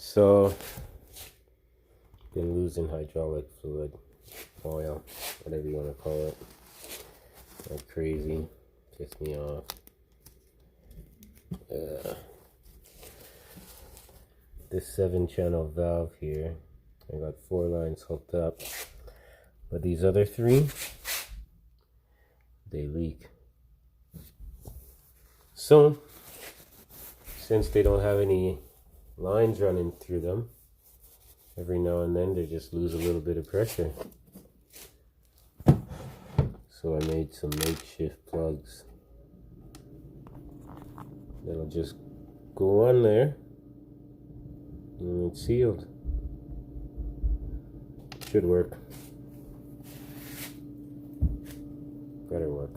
So, been losing hydraulic fluid, oil, whatever you want to call it. Like crazy, pissed me off. This 7-channel valve here, I got 4 lines hooked up, but these other 3, they leak. So, since they don't have any lines running through them, every now and then they just lose a little bit of pressure. So I made some makeshift plugs that'll just go on there and it's sealed. Should work. Better work.